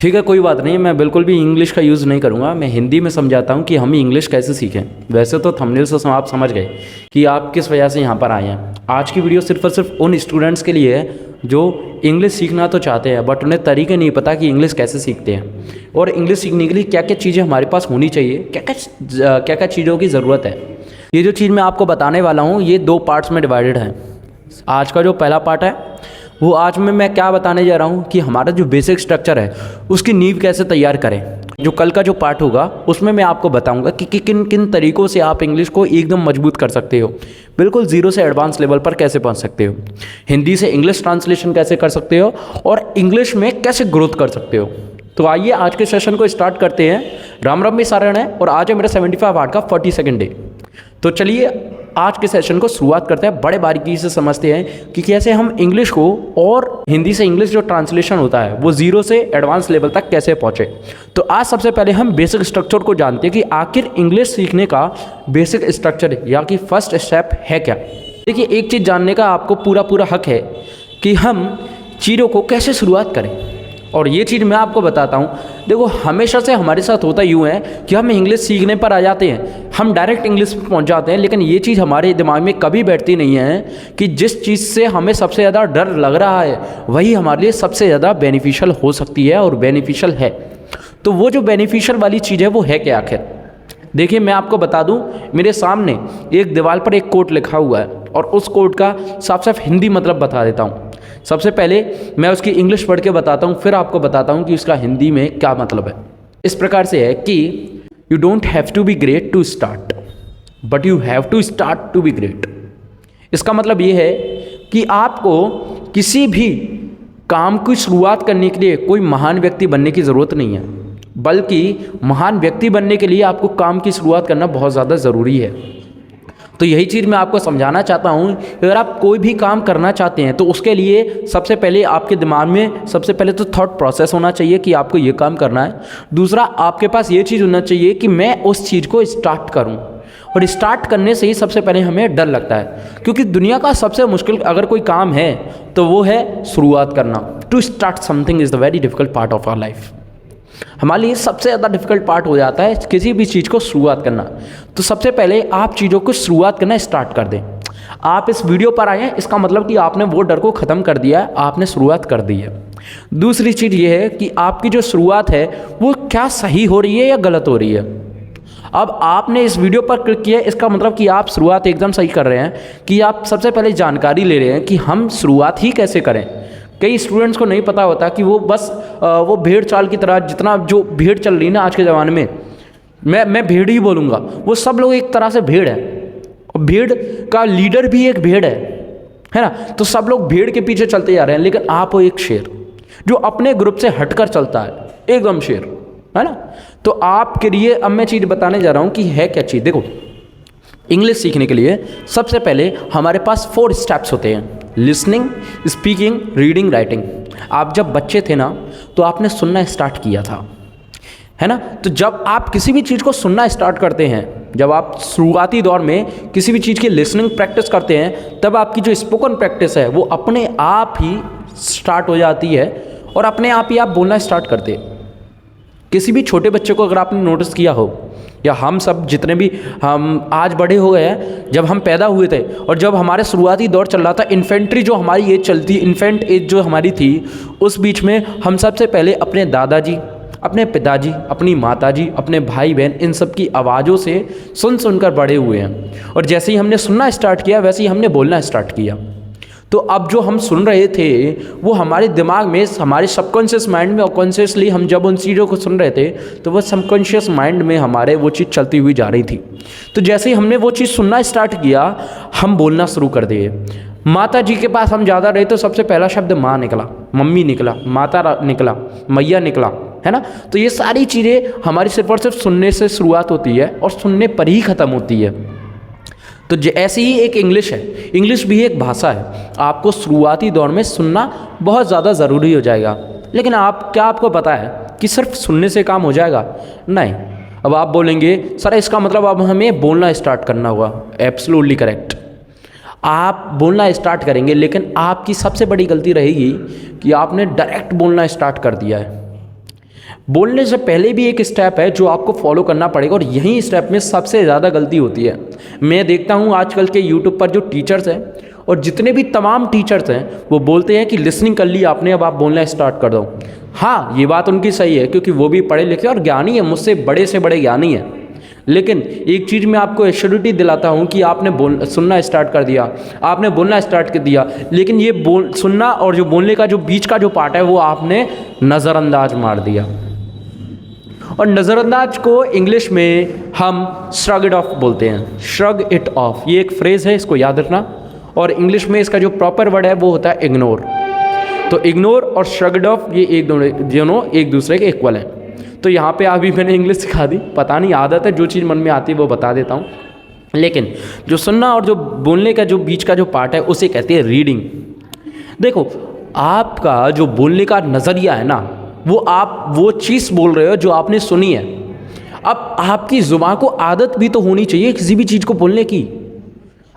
ठीक है, कोई बात नहीं, मैं बिल्कुल भी इंग्लिश का यूज़ नहीं करूँगा। मैं हिंदी में समझाता हूँ कि हम इंग्लिश कैसे सीखें। वैसे तो थंबनेल से आप समझ गए कि आप किस वजह से यहाँ पर आए हैं। आज की वीडियो सिर्फ और सिर्फ उन स्टूडेंट्स के लिए है जो इंग्लिश सीखना तो चाहते हैं बट उन्हें तरीके नहीं पता कि इंग्लिश कैसे सीखते हैं और इंग्लिश सीखने के लिए क्या क्या चीज़ें हमारे पास होनी चाहिए, क्या क्या चीज़ों की ज़रूरत है। ये जो चीज़ मैं आपको बताने वाला हूँ ये 2 पार्ट्स में डिवाइडेड है। आज का जो पहला पार्ट है वो आज में मैं क्या बताने जा रहा हूँ कि हमारा जो बेसिक स्ट्रक्चर है उसकी नींव कैसे तैयार करें। जो कल का जो पार्ट होगा उसमें मैं आपको बताऊंगा कि किन किन तरीकों से आप इंग्लिश को एकदम मजबूत कर सकते हो, बिल्कुल ज़ीरो से एडवांस लेवल पर कैसे पहुंच सकते हो, हिंदी से इंग्लिश ट्रांसलेशन कैसे कर सकते हो और इंग्लिश में कैसे ग्रोथ कर सकते हो। तो आइए आज के सेशन को स्टार्ट करते हैं। राम राम में सारण है और आज है मेरा 75 पार्ट का 42nd डे। तो चलिए आज के सेशन को शुरुआत करते हैं। बड़े बारीकी से समझते हैं कि कैसे हम इंग्लिश को और हिंदी से इंग्लिश जो ट्रांसलेशन होता है वो ज़ीरो से एडवांस लेवल तक कैसे पहुँचे। तो आज सबसे पहले हम बेसिक स्ट्रक्चर को जानते हैं कि आखिर इंग्लिश सीखने का बेसिक स्ट्रक्चर या कि फर्स्ट स्टेप है क्या। देखिए, एक चीज़ जानने का आपको पूरा हक है कि हम चीज़ों को कैसे शुरुआत करें और ये चीज़ मैं आपको बताता हूँ। देखो, हमेशा से हमारे साथ होता यूँ है कि हम इंग्लिश सीखने पर आ जाते हैं, हम डायरेक्ट इंग्लिश में पहुँच जाते हैं, लेकिन ये चीज़ हमारे दिमाग में कभी बैठती नहीं है कि जिस चीज़ से हमें सबसे ज़्यादा डर लग रहा है वही हमारे लिए सबसे ज़्यादा बेनिफिशियल हो सकती है और बेनिफिशियल है। तो वो जो बेनिफिशियल वाली चीज़ है वो है क्या आखिर। देखिए, मैं आपको बता दूं, मेरे सामने एक दीवार पर एक कोट लिखा हुआ है और उस कोट का साफ साफ हिंदी मतलब बता देता हूं। सबसे पहले मैं उसकी इंग्लिश पढ़ के बताता हूं, फिर आपको बताता हूं कि उसका हिंदी में क्या मतलब है। इस प्रकार से है कि you don't have to be great to start but you have to start to be great. इसका मतलब ये है कि आपको किसी भी काम की शुरुआत करने के लिए कोई महान व्यक्ति बनने की ज़रूरत नहीं है, बल्कि महान व्यक्ति बनने के लिए आपको काम की शुरुआत करना बहुत ज़्यादा ज़रूरी है। तो यही चीज़ मैं आपको समझाना चाहता हूँ। अगर आप कोई भी काम करना चाहते हैं तो उसके लिए सबसे पहले आपके दिमाग में सबसे पहले तो थॉट प्रोसेस होना चाहिए कि आपको ये काम करना है। दूसरा, आपके पास ये चीज़ होना चाहिए कि मैं उस चीज़ को स्टार्ट करूँ, और स्टार्ट करने से ही सबसे पहले हमें डर लगता है, क्योंकि दुनिया का सबसे मुश्किल अगर कोई काम है तो वो है शुरुआत करना। To start something is the very difficult part of our life. हमारे लिए सबसे ज़्यादा डिफिकल्ट पार्ट हो जाता है किसी भी चीज़ को शुरुआत करना। तो सबसे पहले आप चीज़ों को शुरुआत करना स्टार्ट कर दें। आप इस वीडियो पर आए हैं, इसका मतलब कि आपने वो डर को ख़त्म कर दिया है, आपने शुरुआत कर दी है। दूसरी चीज़ ये है कि आपकी जो शुरुआत है वो क्या सही हो रही है या गलत हो रही है। अब आपने इस वीडियो पर क्लिक किया, इसका मतलब कि आप शुरुआत एकदम सही कर रहे हैं, कि आप सबसे पहले जानकारी ले रहे हैं कि हम शुरुआत ही कैसे करें। कई स्टूडेंट्स को नहीं पता होता कि वो बस वो भेड़ चाल की तरह, जितना जो भेड़ चल रही है ना आज के ज़माने में, मैं भेड़ ही बोलूँगा, वो सब लोग एक तरह से भेड़ है और भेड़ का लीडर भी एक भेड़ है ना। तो सब लोग भेड़ के पीछे चलते जा रहे हैं, लेकिन आप हो एक शेर जो अपने ग्रुप से हटकर चलता है, एकदम शेर, है ना। तो आपके लिए अब मैं चीज़ बताने जा रहा हूँ कि है क्या चीज़। देखो, इंग्लिश सीखने के लिए सबसे पहले हमारे पास 4 स्टेप्स होते हैं: लिसनिंग, स्पीकिंग, रीडिंग, राइटिंग। आप जब बच्चे थे ना तो आपने सुनना स्टार्ट किया था, है ना। तो जब आप किसी भी चीज़ को सुनना स्टार्ट करते हैं, जब आप शुरुआती दौर में किसी भी चीज़ की लिसनिंग प्रैक्टिस करते हैं, तब आपकी जो स्पोकन प्रैक्टिस है वो अपने आप ही स्टार्ट हो जाती है और अपने आप ही आप बोलना स्टार्ट करते हैं। किसी भी छोटे बच्चे को अगर आपने नोटिस किया हो, या हम सब जितने भी हम आज बड़े हो गए हैं, जब हम पैदा हुए थे और जब हमारे शुरुआती दौर चल रहा था, इन्फेंट्री जो हमारी एज चलती, इन्फेंट एज जो हमारी थी, उस बीच में हम सबसे पहले अपने दादाजी, अपने पिताजी, अपनी माताजी, अपने भाई बहन, इन सब की आवाज़ों से सुनकर बड़े हुए हैं। और जैसे ही हमने सुनना स्टार्ट किया वैसे ही हमने बोलना स्टार्ट किया। तो अब जो हम सुन रहे थे वो हमारे दिमाग में, हमारे सबकॉन्शियस माइंड में, और कॉन्शियसली हम जब उन चीज़ों को सुन रहे थे तो वो सबकॉन्शियस माइंड में हमारे वो चीज़ चलती हुई जा रही थी। तो जैसे ही हमने वो चीज़ सुनना स्टार्ट किया, हम बोलना शुरू कर दिए। माता जी के पास हम ज़्यादा रहे तो सबसे पहला शब्द माँ निकला, मम्मी निकला, माता निकला, मैया निकला, है ना। तो ये सारी चीज़ें हमारी सिर्फ और सिर्फ सुनने से शुरुआत होती है और सुनने पर ही ख़त्म होती है। तो ऐसी ही एक इंग्लिश है, इंग्लिश भी एक भाषा है। आपको शुरुआती दौर में सुनना बहुत ज़्यादा ज़रूरी हो जाएगा, लेकिन आपको पता है कि सिर्फ सुनने से काम हो जाएगा? नहीं। अब आप बोलेंगे सर इसका मतलब अब हमें बोलना स्टार्ट करना होगा। एब्सोल्युटली करेक्ट, आप बोलना स्टार्ट करेंगे, लेकिन आपकी सबसे बड़ी गलती रहेगी कि आपने डायरेक्ट बोलना स्टार्ट कर दिया है। बोलने से पहले भी एक स्टेप है जो आपको फॉलो करना पड़ेगा, और यही स्टेप में सबसे ज़्यादा गलती होती है। मैं देखता हूँ आजकल के यूट्यूब पर जो टीचर्स हैं और जितने भी तमाम टीचर्स हैं वो बोलते हैं कि लिसनिंग कर ली आपने, अब आप बोलना स्टार्ट कर दो। हाँ, ये बात उनकी सही है क्योंकि वो भी पढ़े लिखे और ज्ञानी है, मुझसे बड़े से बड़े ज्ञानी हैं। लेकिन एक चीज़ मैं आपको एश्योरिटी दिलाता हूँ कि आपने सुनना स्टार्ट कर दिया, आपने बोलना स्टार्ट कर दिया, लेकिन ये सुनना और जो बोलने का जो बीच का जो पार्ट है वो आपने नज़रअंदाज मार दिया। और नज़रअंदाज को इंग्लिश में हम श्रग इट ऑफ बोलते हैं, श्रग इट ऑफ, ये एक फ्रेज़ है, इसको याद रखना। और इंग्लिश में इसका जो प्रॉपर वर्ड है वो होता है इग्नोर। तो इग्नोर और श्रग इट ऑफ ये दोनों एक दूसरे के इक्वल हैं। तो यहाँ पे अभी मैंने इंग्लिश सिखा दी, पता नहीं, आदत है, जो चीज़ मन में आती है वो बता देता हूँ। लेकिन जो सुनना और जो बोलने का जो बीच का जो पार्ट है उसे कहते हैं रीडिंग। देखो, आपका जो बोलने का नज़रिया है ना, वो आप वो चीज़ बोल रहे हो जो आपने सुनी है। अब आपकी ज़ुबान को आदत भी तो होनी चाहिए किसी भी चीज़ को बोलने की।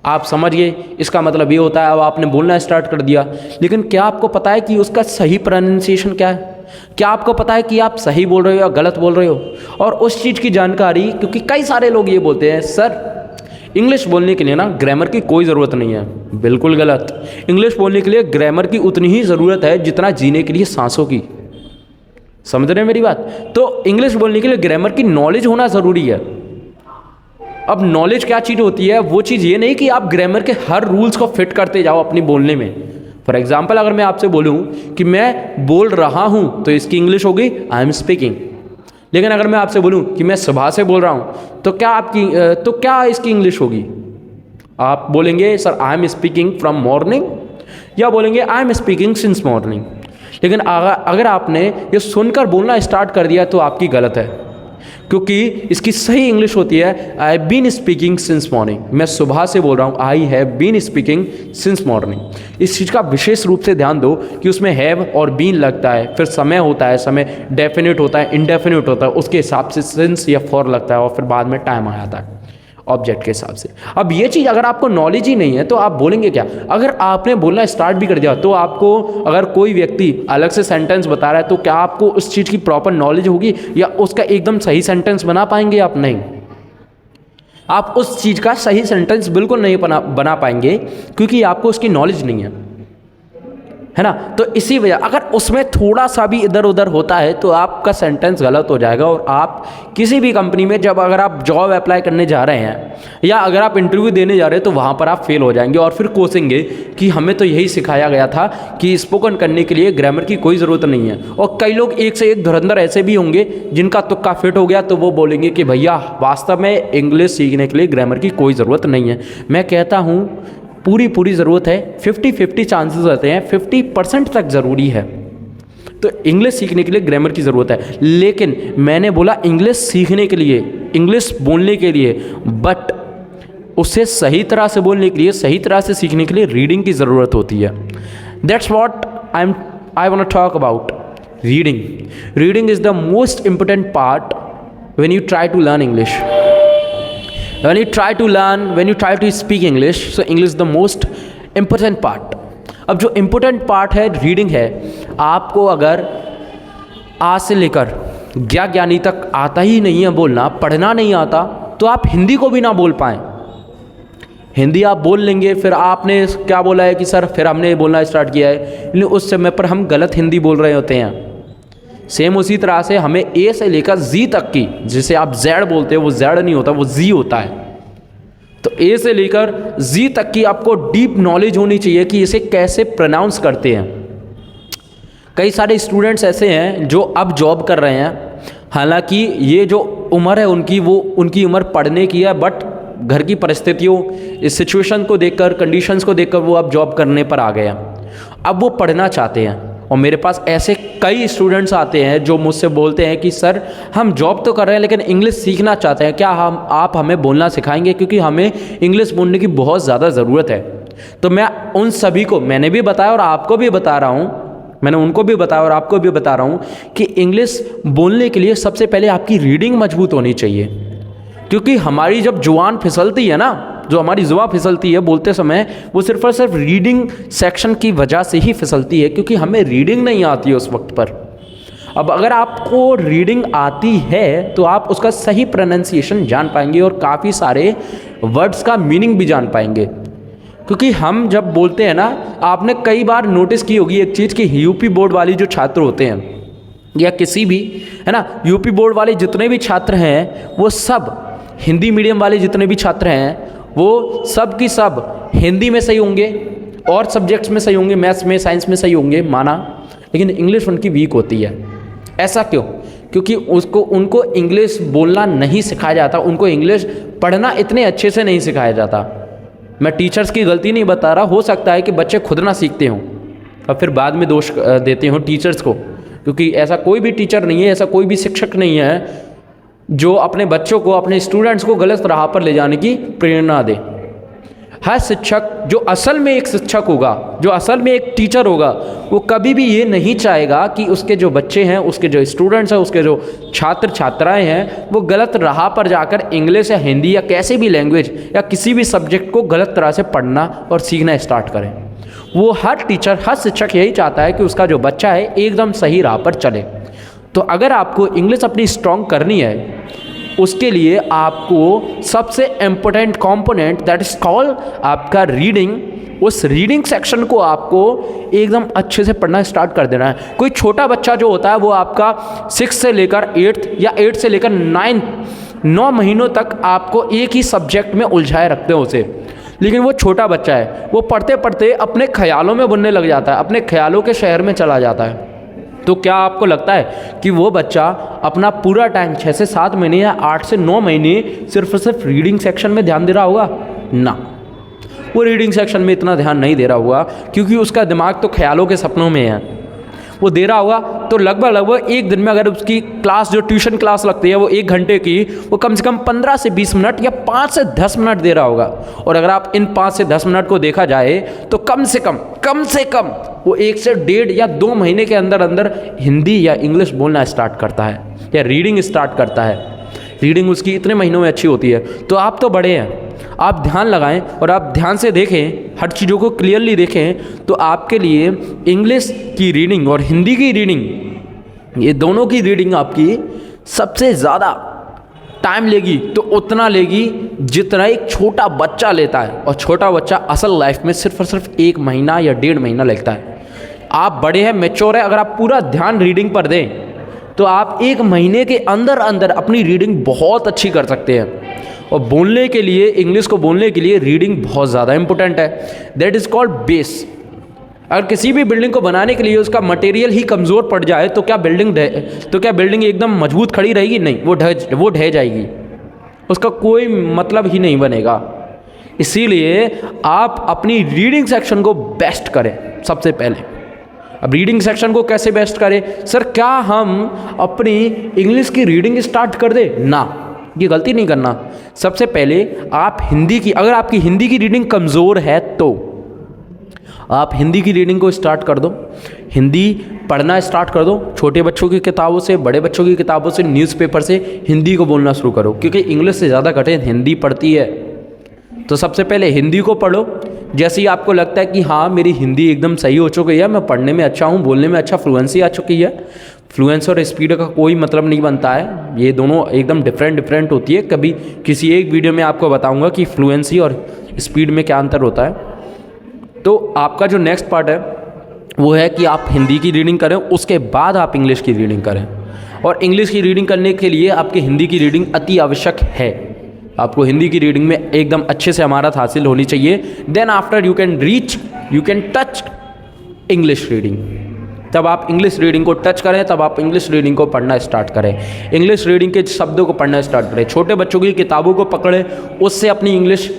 आप समझ गए, इसका मतलब ये होता है अब आपने बोलना स्टार्ट कर दिया, लेकिन क्या आपको पता है कि उसका सही प्रोनाउंसिएशन क्या है? क्या आपको पता है कि आप सही बोल रहे हो या गलत बोल रहे हो? और उस चीज़ की जानकारी, क्योंकि कई सारे लोग ये बोलते हैं सर इंग्लिश बोलने के लिए ना ग्रामर की कोई ज़रूरत नहीं है। बिल्कुल गलत। इंग्लिश बोलने के लिए ग्रामर की उतनी ही ज़रूरत है जितना जीने के लिए सांसों की। समझ रहे हैं मेरी बात? तो इंग्लिश बोलने के लिए ग्रामर की नॉलेज होना ज़रूरी है। अब नॉलेज क्या चीज़ होती है? वो चीज़ ये नहीं कि आप ग्रामर के हर रूल्स को फिट करते जाओ अपनी बोलने में। फॉर एग्जाम्पल, अगर मैं आपसे बोलूँ कि मैं बोल रहा हूँ तो इसकी इंग्लिश होगी आई एम स्पीकिंग। लेकिन अगर मैं आपसे बोलूँ कि मैं सुबह से बोल रहा हूँ तो क्या इसकी इंग्लिश होगी? आप बोलेंगे sir I am speaking from morning, या बोलेंगे I am speaking since morning. लेकिन अगर आपने ये सुनकर बोलना स्टार्ट कर दिया तो आपकी गलत है, क्योंकि इसकी सही इंग्लिश होती है I have been speaking since morning. मैं सुबह से बोल रहा हूँ, I have been speaking since morning. इस चीज़ का विशेष रूप से ध्यान दो कि उसमें हैव और बीन लगता है, फिर समय होता है, समय डेफिनेट होता है, इनडेफिनेट होता है, उसके हिसाब से सिंस या फॉर लगता है, और फिर बाद में टाइम आ जाता है ऑब्जेक्ट के हिसाब से। अब ये चीज़ अगर आपको नॉलेज ही नहीं है तो आप बोलेंगे क्या? अगर आपने बोलना स्टार्ट भी कर दिया तो आपको, अगर कोई व्यक्ति अलग से सेंटेंस बता रहा है तो क्या आपको उस चीज़ की प्रॉपर नॉलेज होगी या उसका एकदम सही सेंटेंस बना पाएंगे? आप नहीं। आप उस चीज़ का सही सेंटेंस बिल्कुल नहीं बना पाएंगे क्योंकि आपको उसकी नॉलेज नहीं है ना। तो इसी वजह, अगर उसमें थोड़ा सा भी इधर उधर होता है तो आपका सेंटेंस गलत हो जाएगा। और आप किसी भी कंपनी में अगर आप जॉब अप्लाई करने जा रहे हैं या अगर आप इंटरव्यू देने जा रहे हैं तो वहाँ पर आप फेल हो जाएंगे और फिर कोसेंगे कि हमें तो यही सिखाया गया था कि स्पोकन करने के लिए ग्रामर की कोई ज़रूरत नहीं है। और कई लोग एक से एक धुरंधर ऐसे भी होंगे जिनका तुक्का फिट हो गया तो वो बोलेंगे कि भैया वास्तव में इंग्लिश सीखने के लिए ग्रामर की कोई ज़रूरत नहीं है। मैं कहता हूँ पूरी ज़रूरत है। 50-50 चांसेस रहते हैं, 50% तक ज़रूरी है। तो इंग्लिश सीखने के लिए ग्रामर की ज़रूरत है, लेकिन मैंने बोला इंग्लिश सीखने के लिए, इंग्लिश बोलने के लिए, बट उसे सही तरह से बोलने के लिए, सही तरह से सीखने के लिए रीडिंग की ज़रूरत होती है। That's what I want to talk about reading. Reading is the most important part when you try to learn English. When you try to speak English, so English is the most important part. अब जो important part है reading है, आपको अगर आ से लेकर ज्ञानी तक आता ही नहीं है बोलना, पढ़ना नहीं आता, तो आप हिंदी को भी ना बोल पाएँ। हिंदी आप बोल लेंगे, फिर आपने क्या बोला है कि सर फिर हमने बोलना स्टार्ट किया है, लेकिन उस समय पर हम गलत हिंदी बोल रहे होते हैं। सेम उसी तरह से हमें ए से लेकर जी तक की, जिसे आप जेड बोलते हैं, वो जेड नहीं होता, वो जी होता है। तो ए से लेकर जी तक की आपको डीप नॉलेज होनी चाहिए कि इसे कैसे प्रोनाउंस करते हैं। कई सारे स्टूडेंट्स ऐसे हैं जो अब जॉब कर रहे हैं, हालांकि ये जो उम्र है उनकी, वो उनकी उम्र पढ़ने की है, बट घर की परिस्थितियों, इस सिचुएशन को देखकर, कंडीशंस को देखकर वो अब जॉब करने पर आ गए हैं। अब वो पढ़ना चाहते हैं और मेरे पास ऐसे कई स्टूडेंट्स आते हैं जो मुझसे बोलते हैं कि सर हम जॉब तो कर रहे हैं लेकिन इंग्लिश सीखना चाहते हैं, क्या आप हमें बोलना सिखाएंगे, क्योंकि हमें इंग्लिश बोलने की बहुत ज़्यादा ज़रूरत है। तो मैं उन सभी को, मैंने भी बताया और आपको भी बता रहा हूँ, मैंने उनको भी बताया और आपको भी बता रहा हूँ कि इंग्लिश बोलने के लिए सबसे पहले आपकी रीडिंग मजबूत होनी चाहिए। क्योंकि हमारी जब जुबान फिसलती है ना, जो हमारी जुबान फिसलती है बोलते समय, वो सिर्फ और सिर्फ रीडिंग सेक्शन की वजह से ही फिसलती है, क्योंकि हमें रीडिंग नहीं आती है उस वक्त पर। अब अगर आपको रीडिंग आती है तो आप उसका सही प्रोनाउंसिएशन जान पाएंगे और काफ़ी सारे वर्ड्स का मीनिंग भी जान पाएंगे। क्योंकि हम जब बोलते हैं ना, आपने कई बार नोटिस की होगी एक चीज़ कि यूपी बोर्ड वाली जो छात्र होते हैं या किसी भी, है ना, यूपी बोर्ड वाले जितने भी छात्र हैं वो सब, हिंदी मीडियम वाले जितने भी छात्र हैं वो सब की सब हिंदी में सही होंगे और सब्जेक्ट्स में सही होंगे, मैथ्स में, साइंस में सही होंगे, माना, लेकिन इंग्लिश उनकी वीक होती है। ऐसा क्यों? क्योंकि उनको इंग्लिश बोलना नहीं सिखाया जाता, उनको इंग्लिश पढ़ना इतने अच्छे से नहीं सिखाया जाता। मैं टीचर्स की गलती नहीं बता रहा, हो सकता है कि बच्चे खुद ना सीखते हों और फिर बाद में दोष देते हों टीचर्स को, क्योंकि ऐसा कोई भी टीचर नहीं है, ऐसा कोई भी शिक्षक नहीं है जो अपने बच्चों को, अपने स्टूडेंट्स को गलत राह पर ले जाने की प्रेरणा दे। हर शिक्षक जो असल में एक शिक्षक होगा, जो असल में एक टीचर होगा, वो कभी भी ये नहीं चाहेगा कि उसके जो बच्चे हैं, उसके जो स्टूडेंट्स हैं, उसके जो छात्र छात्राएं हैं, वो गलत राह पर जाकर इंग्लिश या हिंदी या कैसे भी लैंग्वेज या किसी भी सब्जेक्ट को गलत तरह से पढ़ना और सीखना स्टार्ट करें। वो हर टीचर, हर शिक्षक यही चाहता है कि उसका जो बच्चा है एकदम सही राह पर चले। तो अगर आपको इंग्लिश अपनी स्ट्रॉन्ग करनी है, उसके लिए आपको सबसे important component that is called आपका रीडिंग, उस रीडिंग सेक्शन को आपको एकदम अच्छे से पढ़ना स्टार्ट कर देना है। कोई छोटा बच्चा जो होता है वो आपका 6 से लेकर 8 या 8 से लेकर 9 महीनों तक आपको एक ही सब्जेक्ट में उलझाए रखते हैं उसे, लेकिन वो छोटा बच्चा है, वो पढ़ते पढ़ते अपने ख्यालों में बुनने लग जाता है, अपने ख्यालों के शहर में चला जाता है। तो क्या आपको लगता है कि वो बच्चा अपना पूरा टाइम 6 से 7 महीने या 8 से 9 महीने सिर्फ और सिर्फ रीडिंग सेक्शन में ध्यान दे रहा होगा? ना, वो रीडिंग सेक्शन में इतना ध्यान नहीं दे रहा होगा, क्योंकि उसका दिमाग तो ख्यालों के सपनों में है। वो दे रहा होगा तो लगभग एक दिन में अगर उसकी क्लास, जो ट्यूशन क्लास लगती है वो 1 घंटे की, वो कम से कम 15 से 20 मिनट या 5 से 10 मिनट दे रहा होगा। और अगर आप इन 5 से 10 मिनट को देखा जाए तो कम से कम वो 1 से 1.5 या 2 महीने के अंदर अंदर हिंदी या इंग्लिश बोलना स्टार्ट करता है या रीडिंग स्टार्ट करता है। रीडिंग उसकी इतने महीनों में अच्छी होती है। तो आप तो बड़े हैं, आप ध्यान लगाएं और आप ध्यान से देखें, हर चीज़ों को क्लियरली देखें, तो आपके लिए इंग्लिश की रीडिंग और हिंदी की रीडिंग, ये दोनों की रीडिंग आपकी सबसे ज़्यादा टाइम लेगी, तो उतना लेगी जितना एक छोटा बच्चा लेता है। और छोटा बच्चा असल लाइफ में सिर्फ और सिर्फ 1 महीना या 1.5 महीना लगता है। आप बड़े हैं, मैच्योर है, अगर आप पूरा ध्यान रीडिंग पर दें तो आप 1 महीने के अंदर अंदर अपनी रीडिंग बहुत अच्छी कर सकते हैं। और बोलने के लिए, इंग्लिश को बोलने के लिए रीडिंग बहुत ज़्यादा इंपॉर्टेंट है। That is called base. अगर किसी भी बिल्डिंग को बनाने के लिए उसका मटेरियल ही कमज़ोर पड़ जाए तो क्या बिल्डिंग एकदम मजबूत खड़ी रहेगी? नहीं, वो ढह जाएगी, उसका कोई मतलब ही नहीं बनेगा। इसीलिए आप अपनी रीडिंग सेक्शन को बेस्ट करें सबसे पहले। अब रीडिंग सेक्शन को कैसे बेस्ट करें? सर, क्या हम अपनी इंग्लिश की रीडिंग स्टार्ट कर दें? ना, ये गलती नहीं करना। सबसे पहले आप हिंदी की, अगर आपकी हिंदी की रीडिंग कमज़ोर है तो आप हिंदी की रीडिंग को स्टार्ट कर दो, हिंदी पढ़ना स्टार्ट कर दो। छोटे बच्चों की किताबों से, बड़े बच्चों की किताबों से, न्यूज़पेपर से हिंदी को बोलना शुरू करो, क्योंकि इंग्लिश से ज़्यादा कठिन हिंदी पढ़ती है। तो सबसे पहले हिंदी को पढ़ो। जैसे ही आपको लगता है कि हाँ, मेरी हिंदी एकदम सही हो चुकी है, मैं पढ़ने में अच्छा हूँ, बोलने में अच्छा, फ्लुएंसी आ चुकी है। फ्लुएंस और स्पीड का कोई मतलब नहीं बनता है, ये दोनों एकदम डिफरेंट होती है। कभी किसी एक वीडियो में आपको बताऊंगा कि फ्लुएंसी और स्पीड में क्या अंतर होता है। तो आपका जो नेक्स्ट पार्ट है वो है कि आप हिंदी की रीडिंग करें, उसके बाद आप इंग्लिश की रीडिंग करें। और इंग्लिश की रीडिंग करने के लिए आपकी हिंदी की रीडिंग अति आवश्यक है। आपको हिंदी की रीडिंग में एकदम अच्छे से महारत हासिल होनी चाहिए। Then after you can touch English reading. तब आप इंग्लिश रीडिंग को टच करें, तब आप इंग्लिश रीडिंग को पढ़ना स्टार्ट करें, इंग्लिश रीडिंग के शब्दों को पढ़ना स्टार्ट करें। छोटे बच्चों की किताबों को पकड़ें, उससे अपनी इंग्लिश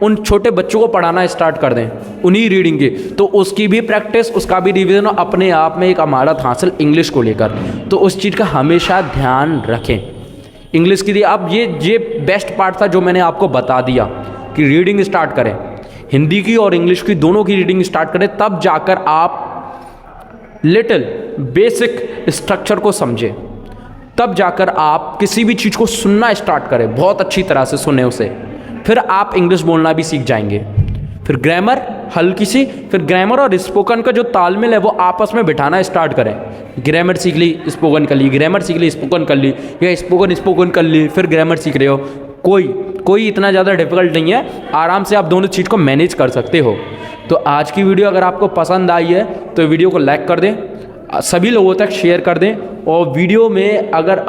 उन छोटे बच्चों को पढ़ाना स्टार्ट कर दें उन्हीं रीडिंग की। तो उसकी भी प्रैक्टिस, उसका भी रिवीजन, अपने आप में एक महारत हासिल इंग्लिश को लेकर। तो उस चीज़ का हमेशा ध्यान रखें। इंग्लिश के लिए अब ये बेस्ट पार्ट था जो मैंने आपको बता दिया कि रीडिंग स्टार्ट करें, हिंदी की और इंग्लिश की दोनों की रीडिंग स्टार्ट करें, तब जाकर आप लिटिल बेसिक स्ट्रक्चर को समझें, तब जाकर आप किसी भी चीज़ को सुनना स्टार्ट करें, बहुत अच्छी तरह से सुने उसे, फिर आप इंग्लिश बोलना भी सीख जाएंगे। फिर ग्रामर हल्की सी, फिर ग्रामर और स्पोकन का जो तालमेल है वो आपस में बिठाना स्टार्ट करें। ग्रामर सीख ली, स्पोकन कर ली, ग्रामर सीख ली, स्पोकन कर ली, या स्पोकन कर ली, फिर ग्रामर सीख रहे हो। कोई इतना ज़्यादा डिफिकल्ट नहीं है, आराम से आप दोनों चीज़ को मैनेज कर सकते हो। तो आज की वीडियो अगर आपको पसंद आई है तो वीडियो को लाइक कर दें, सभी लोगों तक शेयर कर दें, और वीडियो में अगर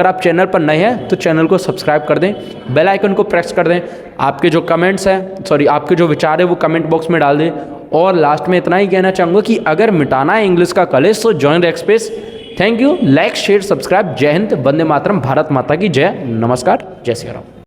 आप चैनल पर नए हैं तो चैनल को सब्सक्राइब कर दें, बेल आइकन को प्रेस कर दें। आपके जो कमेंट्स हैं आपके जो विचार है वो कमेंट बॉक्स में डाल दें। और लास्ट में इतना ही कहना चाहूँगा कि अगर मिटाना है इंग्लिश का कलेश तो join Rankspace. Thank you, like share subscribe. जय हिंद, वंदे मातरम, भारत माता की जय, नमस्कार, जय श्री राम।